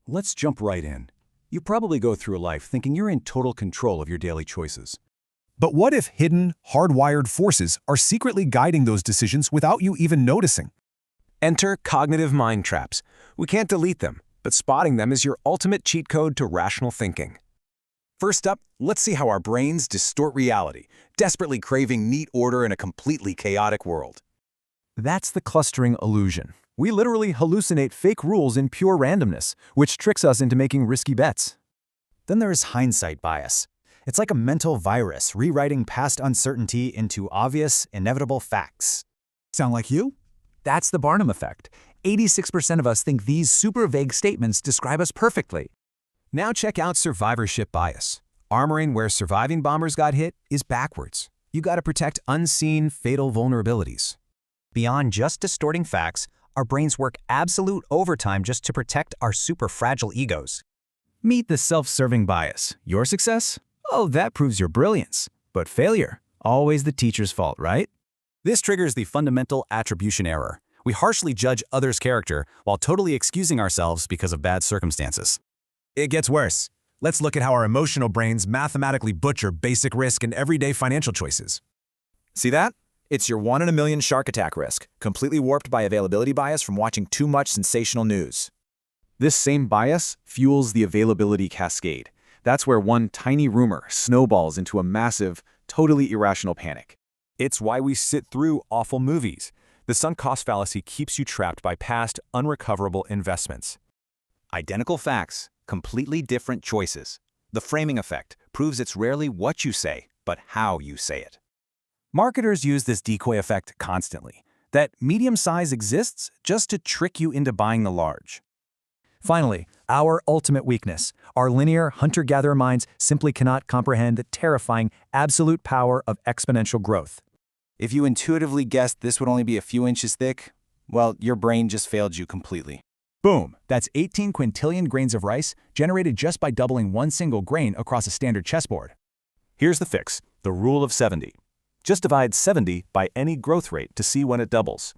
let's jump right in. You probably go through life thinking you're in total control of your daily choices. But what if hidden, hardwired forces are secretly guiding those decisions without you even noticing? Enter cognitive mind traps. We can't delete them, but spotting them is your ultimate cheat code to rational thinking. First up, let's see how our brains distort reality, desperately craving neat order in a completely chaotic world. That's the clustering illusion. We literally hallucinate fake rules in pure randomness, which tricks us into making risky bets. Then there's hindsight bias. It's like a mental virus rewriting past uncertainty into obvious, inevitable facts. Sound like you? That's the Barnum effect. 86% of us think these super vague statements describe us perfectly. Now check out survivorship bias. Armoring where surviving bombers got hit is backwards. You gotta protect unseen, fatal vulnerabilities. Beyond just distorting facts, our brains work absolute overtime just to protect our super fragile egos. Meet the self-serving bias. Your success? Oh, that proves your brilliance. But failure? Always the teacher's fault, right? This triggers the fundamental attribution error. We harshly judge others' character while totally excusing ourselves because of bad circumstances. It gets worse. Let's look at how our emotional brains mathematically butcher basic risk and everyday financial choices. See that? It's your 1 in a million shark attack risk, completely warped by availability bias from watching too much sensational news. This same bias fuels the availability cascade. That's where one tiny rumor snowballs into a massive, totally irrational panic. It's why we sit through awful movies. The sunk cost fallacy keeps you trapped by past, unrecoverable investments. Identical facts, completely different choices. The framing effect proves it's rarely what you say, but how you say it. Marketers use this decoy effect constantly, that medium size exists just to trick you into buying the large. Finally, our ultimate weakness. Our linear hunter-gatherer minds simply cannot comprehend the terrifying absolute power of exponential growth. If you intuitively guessed this would only be a few inches thick, well, your brain just failed you completely. Boom! That's 18 quintillion grains of rice generated just by doubling one single grain across a standard chessboard. Here's the fix, the rule of 70. Just divide 70 by any growth rate to see when it doubles.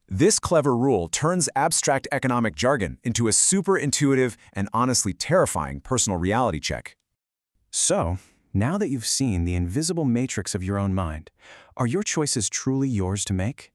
This clever rule turns abstract economic jargon into a super intuitive and honestly terrifying personal reality check. So, now that you've seen the invisible matrix of your own mind, are your choices truly yours to make?